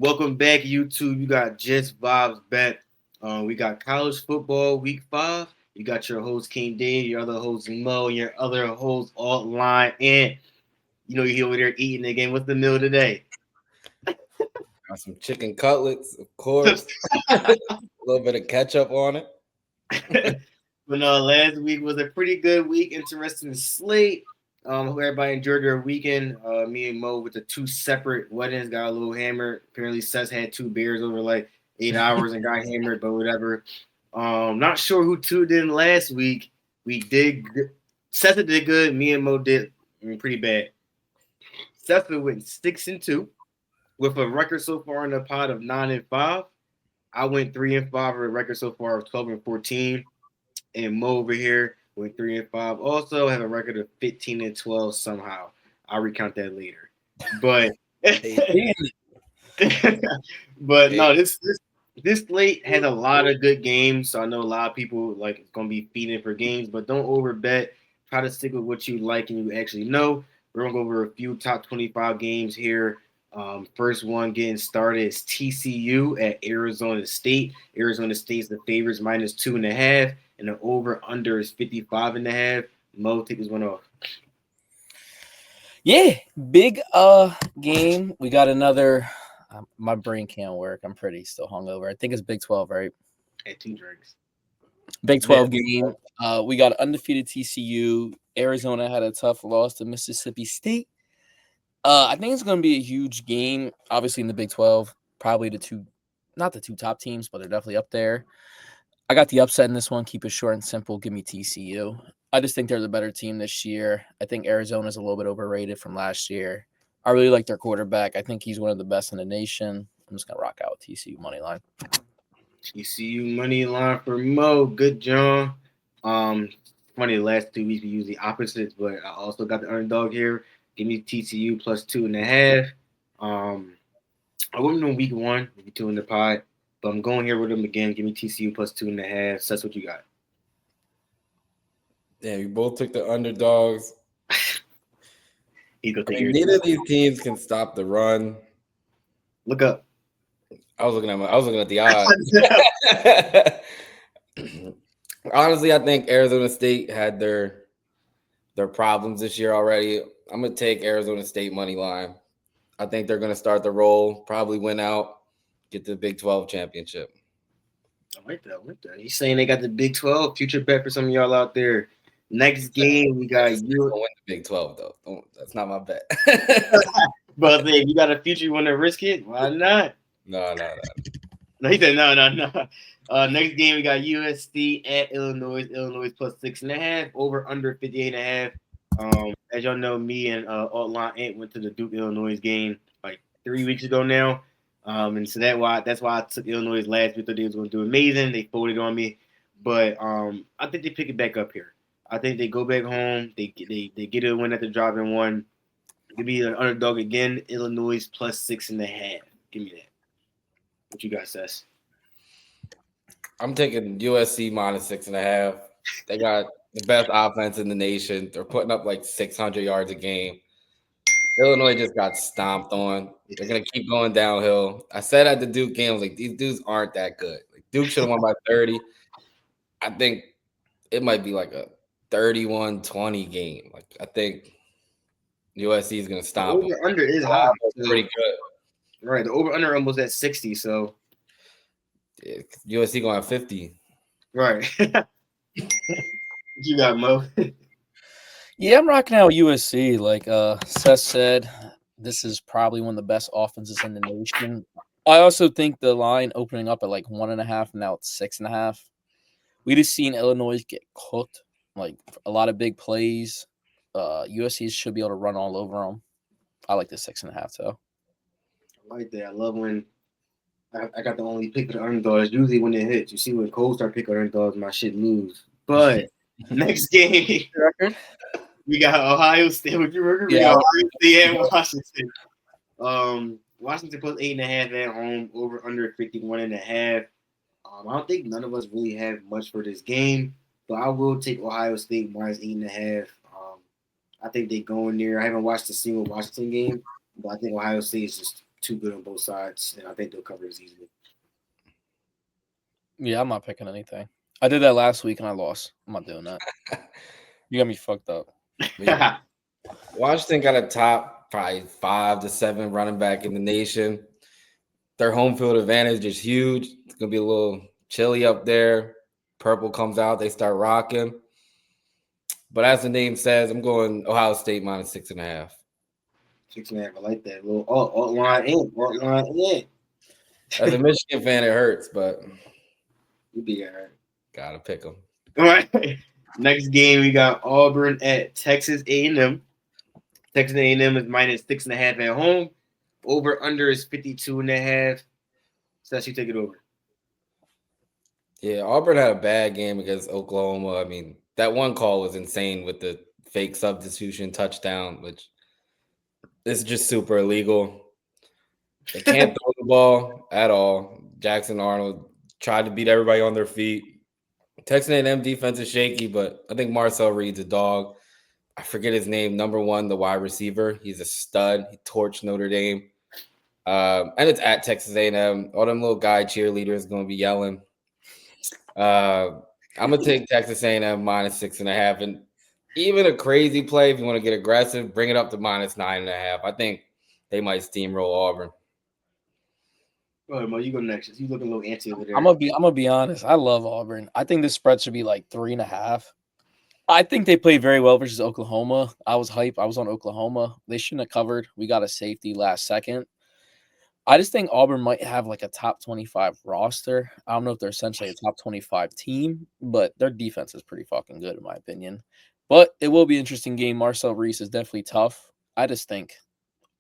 Welcome back, YouTube. You got Just Vibes back. We got college football week 5. You got your host King Dave, your other host Mo, your other host Altline, and you over there eating again. What's the meal today? Got some chicken cutlets, of course. A little bit of ketchup on it. But no, last week was a pretty good week. Interesting slate. Hope everybody enjoyed their weekend. Me and Mo with the two separate weddings got a little hammered. Apparently, Seth had two beers over like 8 hours and got hammered, but whatever. Not sure who tuned in last week. We did. Seth did good. Me and Mo did pretty bad. Seth went 6-2 with a record so far in the pod of 9-5. I went 3-5 with a record so far of 12-14. And Mo over here went 3-5. Also have a record of 15-12 somehow. I'll recount that later. But but no, this slate has a lot of good games. So I know a lot of people like it's gonna be feeding for games, but don't over bet. Try to stick with what you like and you actually know. We're gonna go over a few top 25 games here. First one getting started is TCU at Arizona State. Arizona State's the favorites -2.5, and the over under is 55.5. Mo, take this one off. Yeah, big game. We got another. My brain can't work. I'm pretty still hungover. I think it's Big 12, right? At 2 drinks. Big 12 game. We got undefeated TCU. Arizona had a tough loss to Mississippi State. I think it's going to be a huge game. Obviously, in the Big 12, probably not the two top teams, but they're definitely up there. I got the upset in this one. Keep it short and simple. Give me TCU. I just think they're the better team this year. I think Arizona's a little bit overrated from last year. I really like their quarterback. I think he's one of the best in the nation. I'm just going to rock out with TCU money line. TCU money line for Mo. Good John. Funny, the last 2 weeks we use the opposites, but I also got the underdog here. Give me TCU +2.5. I wouldn't know week 1, maybe 2 in the pod, but I'm going here with them again. Give me TCU +2.5. So that's what you got. Yeah, we both took the underdogs. Neither Neither of these teams can stop the run. Look up. I was looking at the odds. Honestly, I think Arizona State had their problems this year already. I'm gonna take Arizona State money line. I think they're gonna start the roll, probably win out, get the Big 12 championship. I like that. He's saying they got the Big 12 future bet for some of y'all out there. Next game we got you. Win the Big 12 though. That's not my bet. But if you got a future you want to risk it, why not? No. No, he said no. Next game we got USC at Illinois. Illinois +6.5. Over under 58.5. As y'all know, me and Altline Ant went to the Duke Illinois game like 3 weeks ago now. And so that's why I took Illinois last week. Thought they was going to do amazing. They folded on me, but I think they pick it back up here. I think they go back home. They get a win at the driving one. Give me an underdog again. Illinois +6.5. Give me that. What you got, Sess? I'm taking USC -6.5. They got the best offense in the nation. They're putting up like 600 yards a game. Illinois just got stomped on. They're gonna keep going downhill. I said at the Duke game, I was like, these dudes aren't that good. Like, Duke should have won by 30. I think it might be like a 31-20 game. Like I think USC is gonna stomp them. Over under is high. Pretty good. Right, the over under almost at 60. So yeah, USC going at 50. Right. What you got, Mo? Yeah, I'm rocking out with USC. Like Seth said, this is probably one of the best offenses in the nation. I also think the line opening up at like 1.5, now it's 6.5. We just seen Illinois get cooked, like a lot of big plays. USC should be able to run all over them. I like the 6.5 though. I like that. I love when I got the only pick of the underdogs. Usually when it hits, you see when Cole start picking underdogs, my shit lose. But next game, we got Ohio State. With your record, we got Ohio State and Washington. Washington +8.5 at home. Over under 51.5. I don't think none of us really have much for this game, but I will take Ohio State -8.5. I think they go in there. I haven't watched a single Washington game, but I think Ohio State is just too good on both sides, and I think they'll cover this easily. Yeah, I'm not picking anything. I did that last week and I lost. I'm not doing that. You got me fucked up. Washington got a top probably 5 to 7 running back in the nation. Their home field advantage is huge. It's gonna be a little chilly up there. Purple comes out, they start rocking. But as the name says, I'm going Ohio State minus 6.5. 6.5. I like that. Little alt line in. As a Michigan fan, it hurts, but You'll be all right. gotta pick them. All right. Next game, we got Auburn at Texas A&M. Texas A&M is minus 6.5 at home. Over under is 52.5. So that's you take it over. Yeah, Auburn had a bad game against Oklahoma. I mean, that one call was insane with the fake substitution touchdown, which is just super illegal. They can't throw the ball at all. Jackson Arnold tried to beat everybody on their feet. Texas A&M defense is shaky, but I think Marcel Reed's a dog. I forget his name. Number 1, the wide receiver. He's a stud. He torched Notre Dame. And it's at Texas A&M. All them little guy cheerleaders going to be yelling. I'm going to take Texas A&M minus 6.5. And even a crazy play, if you want to get aggressive, bring it up to minus 9.5. I think they might steamroll Auburn. All right, Mo, you go next. You look a little antsy over there. I'm gonna be honest. I love Auburn. I think this spread should be like 3.5. I think they played very well versus Oklahoma. I was hype. I was on Oklahoma. They shouldn't have covered. We got a safety last second. I just think Auburn might have like a top 25 roster. I don't know if they're essentially a top 25 team, but their defense is pretty fucking good in my opinion. But it will be an interesting game. Marcel Reese is definitely tough. I just think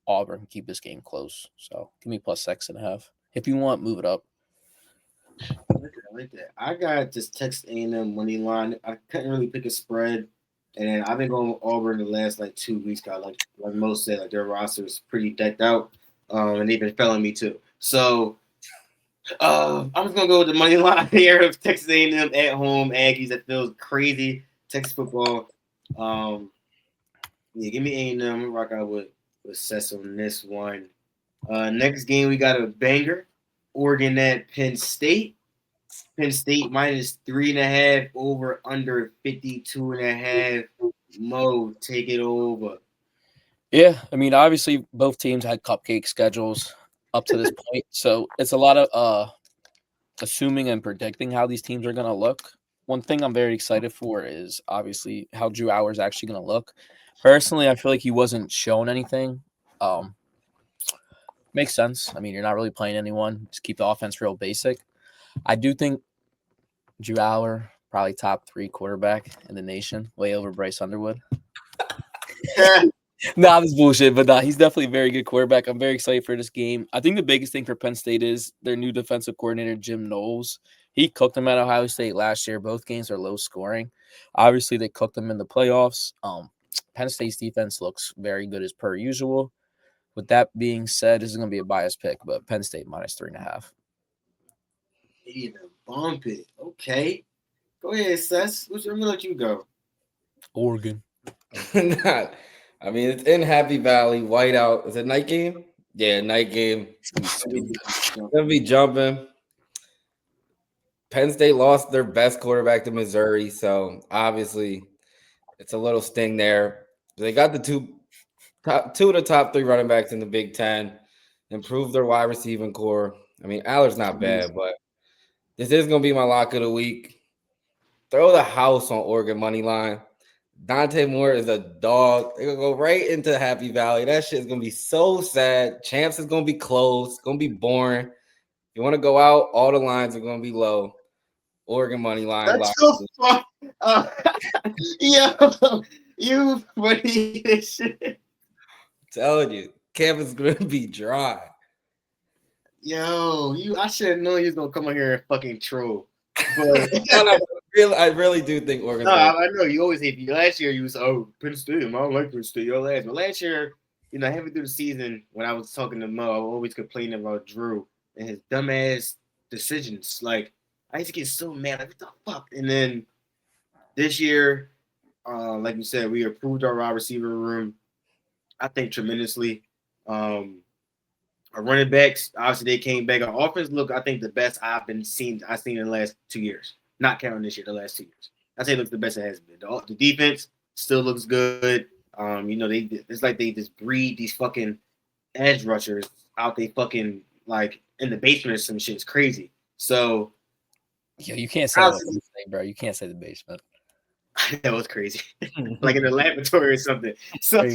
Auburn can keep this game close. So give me plus 6.5. If you want, move it up. I like that. I got this Texas A&M money line. I couldn't really pick a spread, and then I've been going with Auburn the last like 2 weeks. Got like most said, like their roster is pretty decked out, and they've been failing me too. So I'm just gonna go with the money line here of Texas A&M at home. Aggies. That feels crazy. Texas football. Yeah, give me A&M. I'm gonna rock out with Sess on this one. Next game we got a banger. Oregon at Penn State. Penn State minus 3.5 over under 52.5. Mo, take it over. Yeah, I mean, obviously both teams had cupcake schedules up to this point, so it's a lot of assuming and predicting how these teams are going to look. One thing I'm very excited for is obviously how Drew Hour's actually going to look. Personally, I feel like he wasn't shown anything. Makes sense. I mean, you're not really playing anyone. Just keep the offense real basic. I do think Drew Hour, probably top 3 quarterback in the nation, way over Bryce Underwood. Nah, this bullshit, but nah, he's definitely a very good quarterback. I'm very excited for this game. I think the biggest thing for Penn State is their new defensive coordinator, Jim Knowles. He cooked them at Ohio State last year. Both games are low scoring. Obviously, they cooked them in the playoffs. Penn State's defense looks very good as per usual. With that being said, this is going to be a biased pick, but Penn State minus 3.5. Even bump it. Okay. Go ahead, Sess. I'm gonna let you go. Oregon. Not. I mean, it's in Happy Valley, whiteout. Is it night game? Yeah, night game. It's gonna be jumping. Penn State lost their best quarterback to Missouri, so obviously it's a little sting there. They got the two of the top 3 running backs in the Big Ten, improved their wide receiving core. I mean, Aller's not bad, but this is gonna be my lock of the week. Throw the house on Oregon money line. Dante Moore is a dog. They're gonna go right into Happy Valley. That shit is gonna be so sad. Champs is gonna be closed. It's gonna be boring. If you want to go out, all the lines are gonna be low. Oregon money line. That's so fun. Yo, you funny as shit. I'm telling you, campus is gonna be dry. Yo, I should have known you was gonna come on here and fucking troll. But I really do think Oregon. No, I know you always hate me. Last year you was Penn State. I don't like Penn State. Your last, but last year, halfway through the season when I was talking to Mo, I was always complaining about Drew and his dumbass decisions. Like I used to get so mad. Like what the fuck? And then this year, like you said, we improved our wide receiver room. I think tremendously. Our running backs, obviously, they came back. Our offense look, I think, the best I've seen in the last 2 years. Not counting this year, the last 2 years. I say it looks the best it has been. The defense still looks good. It's like they just breed these fucking edge rushers out. They fucking like in the basement or some shit. It's crazy. So Yo, you can't say that, bro. You can't say the basement. That was crazy. Like in the laboratory or something. So,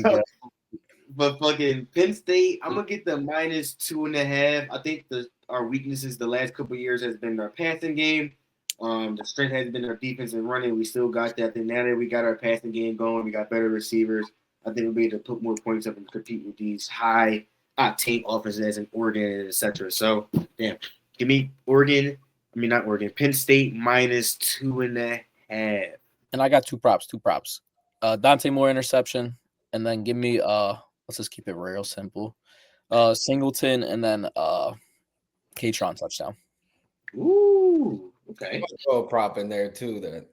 but fucking Penn State, I'm gonna get the -2.5. I think our weaknesses the last couple of years has been our passing game. The strength has been our defense and running. We still got that. Then now that we got our passing game going, we got better receivers. I think we'll be able to put more points up and compete with these high octane offenses in Oregon, etc. So, damn, give me Oregon. I mean, not Oregon. Penn State -2.5. And I got two props. Dante Moore interception, and then give me let's just keep it real simple. Singleton and then K-Tron touchdown. Ooh, okay. Throw a prop in there too.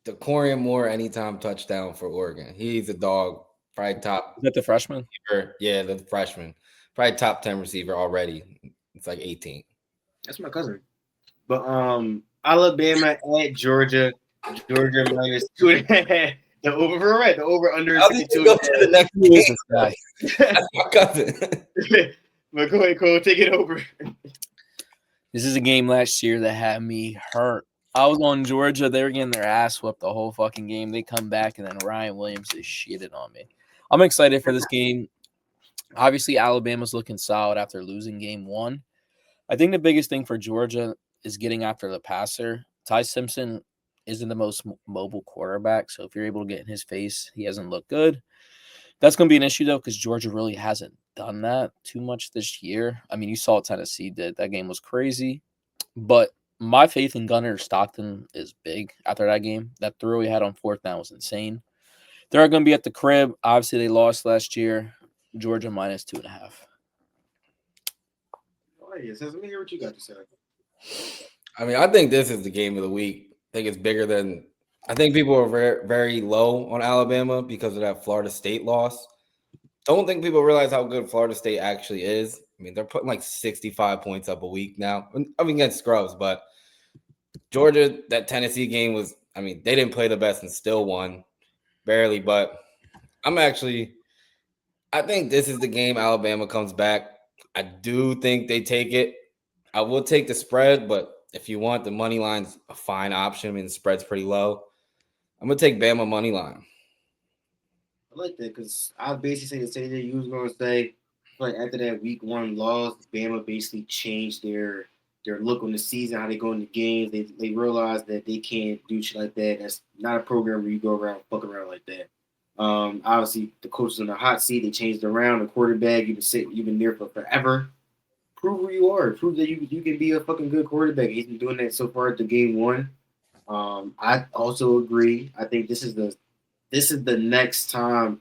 The Corian Moore anytime touchdown for Oregon. He's a dog. Probably top. Is that the freshman? Receiver. Yeah, the freshman. Probably top 10 receiver already. It's like 18. That's my cousin. But Alabama at Georgia. Georgia -2.5. The over under. How did you go to the next game? That's my cousin. But go ahead, Cole. Take it over. This is a game last year that had me hurt. I was on Georgia. They were getting their ass whipped the whole fucking game. They come back, and then Ryan Williams is shitted on me. I'm excited for this game. Obviously, Alabama's looking solid after losing game 1. I think the biggest thing for Georgia is getting after the passer. Ty Simpson isn't the most mobile quarterback, so if you're able to get in his face, he hasn't looked good. That's going to be an issue, though, because Georgia really hasn't done that too much this year. I mean, you saw what Tennessee did. That game was crazy. But my faith in Gunnar Stockton is big after that game. That throw he had on 4th down was insane. They're going to be at the crib. Obviously, they lost last year. Georgia -2.5. Oh, yes. Let me hear what you got to say. I mean, I think this is the game of the week. I think it's bigger than – I think people are very, very low on Alabama because of that Florida State loss. Don't think people realize how good Florida State actually is. I mean, they're putting like 65 points up a week now. I mean, against scrubs, but Georgia, that Tennessee game was – I mean, they didn't play the best and still won. Barely, but I think this is the game Alabama comes back. I do think they take it. I will take the spread, but if you want, the money line's a fine option. I mean, the spread's pretty low. I'm going to take Bama money line. I like that because I basically say the same thing you was going to say. Like after that week 1 loss, Bama basically changed their look on the season, how they go into games. They realize that they can't do shit like that. That's not a program where you go around fuck around like that. Obviously, the coach is on the hot seat. They changed around. The quarterback, you've been there for forever. Prove who you are. Prove that you can be a fucking good quarterback. He's been doing that so far at the game 1. I also agree. I think this is the next time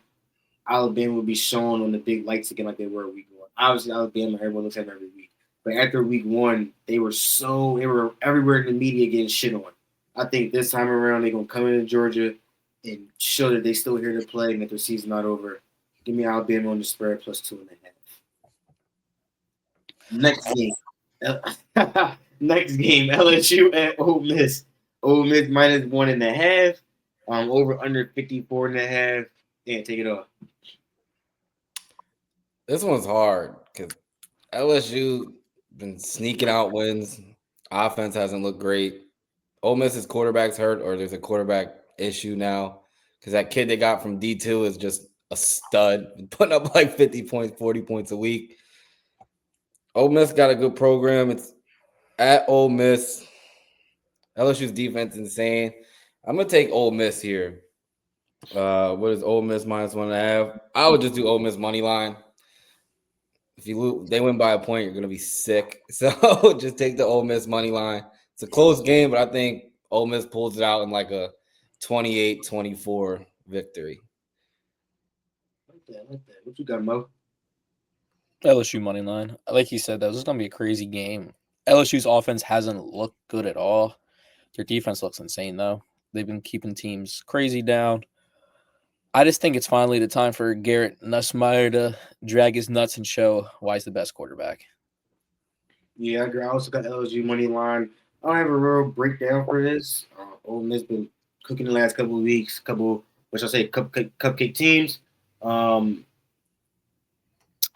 Alabama will be shown on the big lights again like they were week 1. Obviously, Alabama, everyone looks at them every week. But after week 1, they were everywhere in the media getting shit on. I think this time around they're gonna come into Georgia and show that they still here to play and that their season's not over. Give me Alabama on the spread +2.5. Next game. Next game. LSU at Ole Miss. Ole Miss -1.5. Over under 54.5. Yeah, take it off. This one's hard because LSU been sneaking out wins. Offense hasn't looked great. Ole Miss's quarterback's hurt, or there's a quarterback issue now because that kid they got from D2 is just a stud, putting up like 50 points, 40 points a week. Ole Miss got a good program. It's at Ole Miss. LSU's defense is insane. I'm gonna take Ole Miss here. What is Ole Miss -1.5? I would just do Ole Miss money line. If you lose, they win by a point, you're gonna be sick. So just take the Ole Miss money line. It's a close game, but I think Ole Miss pulls it out in like a 28-24 victory. I like that. What you got, Mo? LSU money line. Like you said, this is gonna be a crazy game. LSU's offense hasn't looked good at all. Their defense looks insane though. They've been keeping teams crazy down. I just think it's finally the time for Garrett Nussmeier to drag his nuts and show why he's the best quarterback. Yeah, I also got LSU money line. I don't have a real breakdown for this. Ole Miss been cooking the last couple of weeks. Which I say, cupcake teams. I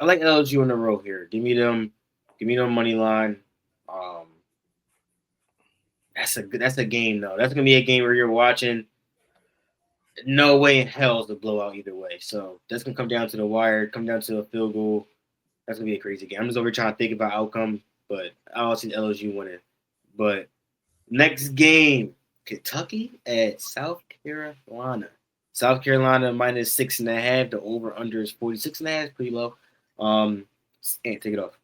like LSU in a row here. Give me them money line. Um, that's a game though. That's gonna be a game where you're watching. No way in hell is the blowout either way. So that's gonna come down to the wire, come down to a field goal. That's gonna be a crazy game. I'm just over trying to think about outcome, but I don't see LSU winning. But next game, Kentucky at South Carolina. South Carolina minus 6.5. The over under is 46.5. Pretty low. And take it off.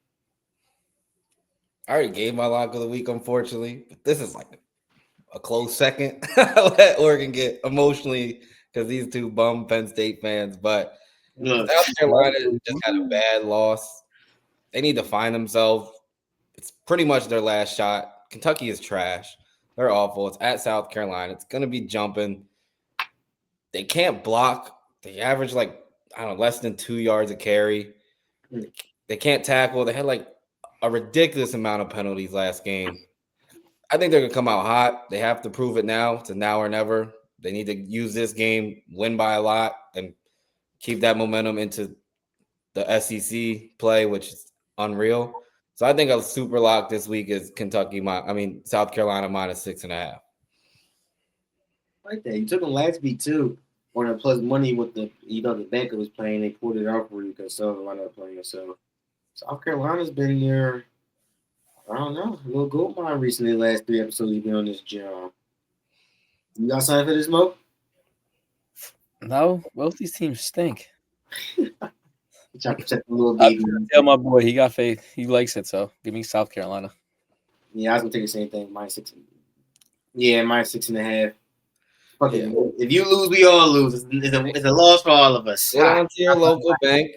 I already gave my lock of the week, unfortunately. But this is like a close second. I let Oregon get emotionally because these two bum Penn State fans. But Look, South Carolina just had a bad loss. They need to find themselves. It's pretty much their last shot. Kentucky is trash. They're awful. It's at South Carolina. It's going to be jumping. They can't block. They average less than 2 yards a carry. They can't tackle. They had a ridiculous amount of penalties last game. I think they're going to come out hot. They have to prove it now. It's a now or never. They need to use this game, win by a lot, and keep that momentum into the SEC play, which is unreal. So I think a super lock this week is South Carolina minus 6.5. like that. You took them last week too. On a plus money with the banker was playing. They pulled it out for you because South Carolina was playing. So South Carolina's been there. I don't know, a little gold mine recently. The last 3 episodes you've been on this job. You got something for this, Mo? No, both these teams stink. Trying to protect the little I baby. tell my boy he got faith. He likes it, so give me South Carolina. Yeah, I was gonna take the same thing. Minus 6. Yeah, minus 6.5. Fuck it. If you lose, we all lose. It's a loss for all of us. Get on to your local bank.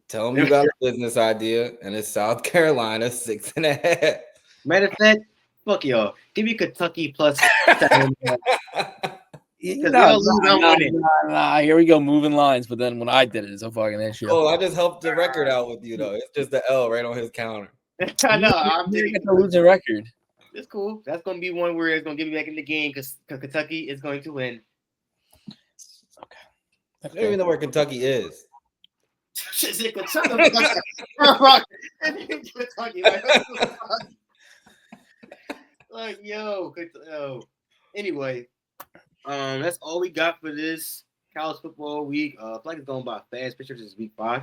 Tell them you got a business idea, and it's South Carolina 6.5. Matter of fact, fuck y'all. Give me Kentucky plus 7. Nah, here we go, moving lines. But then when I did it, it's a fucking issue. Oh, I just helped the record out with you, though. It's just the L right on his counter. I know. I'm taking the losing record. It's cool. That's going to be one where it's going to get me back in the game because Kentucky is going to win. Okay. I don't even know where Kentucky is. Is it Kentucky? Like, yo. Anyway, that's all we got for this college football week. I feel like it's going by fast. Pictures is week 5.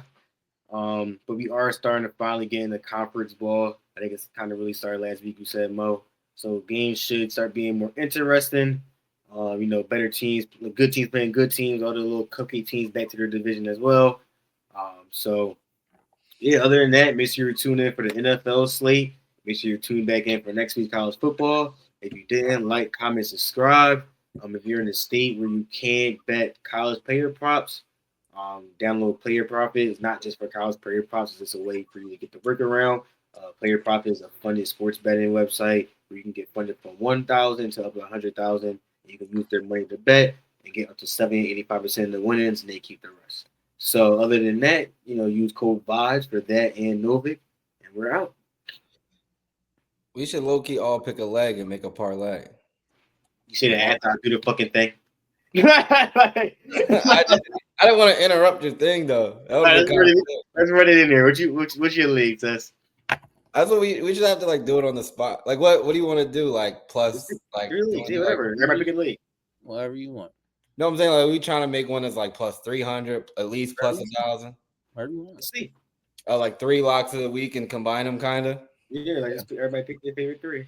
But we are starting to finally get in the conference ball. I think it's kind of really started last week, you said, Mo. So games should start being more interesting. Better teams, good teams playing good teams, all the little cupcake teams back to their division as well. Other than that, make sure you tune in for the NFL slate. Make sure you tune back in for next week's college football. If you didn't, like, comment, subscribe. If you're in a state where you can't bet college player props, download Player Profit. It's not just for college player props. It's just a way for you to get the workaround. Player Profit is a funded sports betting website where you can get funded from $1,000 to up to $100,000. You can use their money to bet and get up to 70-85% of the winnings, and they keep the rest. So other than that, use code VIBES for that and Novik, and we're out. We should low-key all pick a leg and make a parlay. You see that after I do the fucking thing? I didn't want to interrupt your thing, though. Let's run it in there. What's your league, Tess? That's what we should have to do it on the spot. What do you want to do? Plus your league, whatever. Everybody pick a league. Whatever you want. No, I'm saying we trying to make one that's plus 300, at least plus 1,000. Whatever you want. Let's see. 3 locks of the week and combine them, kind of. Yeah, everybody pick their favorite 3.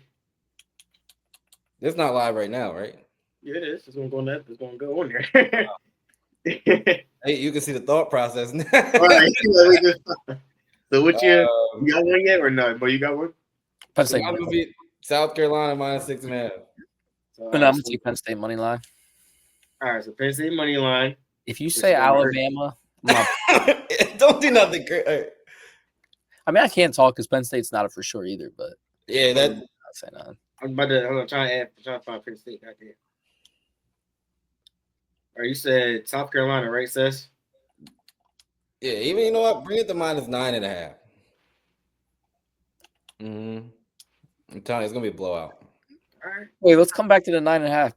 It's not live right now, right? Yeah, it is. It's gonna go on that. It's gonna go on there. Hey, you can see the thought process now. All right. So what's your you got one yet or no? But you got one? Penn State. I'm gonna be South Carolina minus 6.5. So, I'm gonna take Penn State money line. All right, so Penn State money line. If you say Alabama, don't do nothing. I mean, I can't talk because Penn State's not a for sure either. But yeah, that I'll say none. I'm trying to find Penn State. Goddamn. Or you said South Carolina, right, Sess? Yeah, even you know what? Bring it to -9.5. Mm-hmm. I'm telling you, it's gonna be a blowout. All right. Wait, let's come back to the 9.5.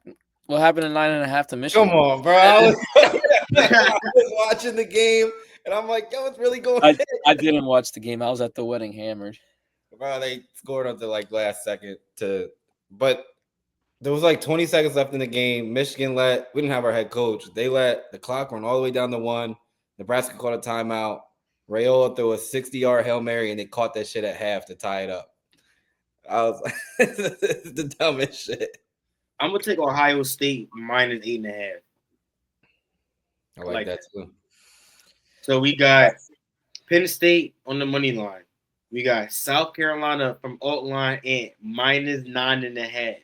What happened in 9.5 to Michigan? Come on, bro. I was watching the game, and I'm like, yo, it's really going. I didn't watch the game. I was at the wedding hammered. Bro, they scored on the last second but there was 20 seconds left in the game. Michigan we didn't have our head coach. They let the clock run all the way down to 1. Nebraska caught a timeout. Rayola threw a 60-yard Hail Mary, and they caught that shit at half to tie it up. I was like, the dumbest shit. I'm gonna take Ohio State -8.5. I like that too. So we got Penn State on the money line. We got South Carolina from alt line at -9.5.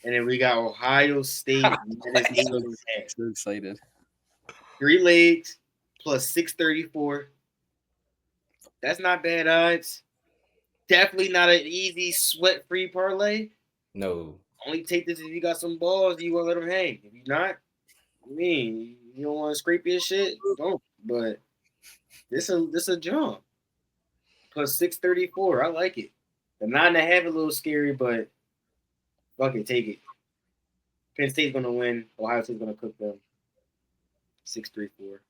And then we got Ohio State -8.5. So excited. 3 legs plus 634. That's not bad odds. Definitely not an easy sweat-free parlay. No. Only take this if you got some balls. You want to let them hang. If you not, you don't want to scrape your shit. Don't. But this a jump. Plus 634. I like it. The 9.5 a little scary, but fuck it, take it. Penn State's gonna win. Ohio State's gonna cook them. 634.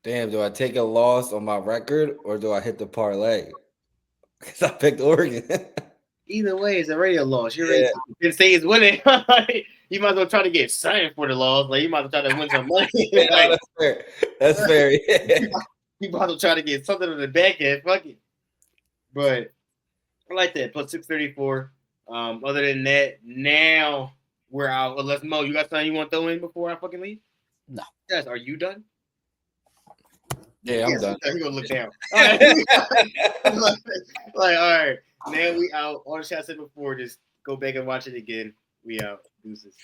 Damn, do I take a loss on my record or do I hit the parlay? Because I picked Oregon. Either way, it's already a loss. You're ready. Penn State is winning. You might as well try to get something for the loss. Like you might as well try to win some money. That's fair. That's fair. You might as well try to get something on the back end. Fuck it. But I like that. Plus 634. Other than that, now we're out. Well, let's Mo. You got something you want to throw in before I fucking leave? No. Yes. Are you done? Yeah, I'm done. You're gonna look down. All right. All right. Now we out. All the shots I said before, just go back and watch it again. We out. Deuces.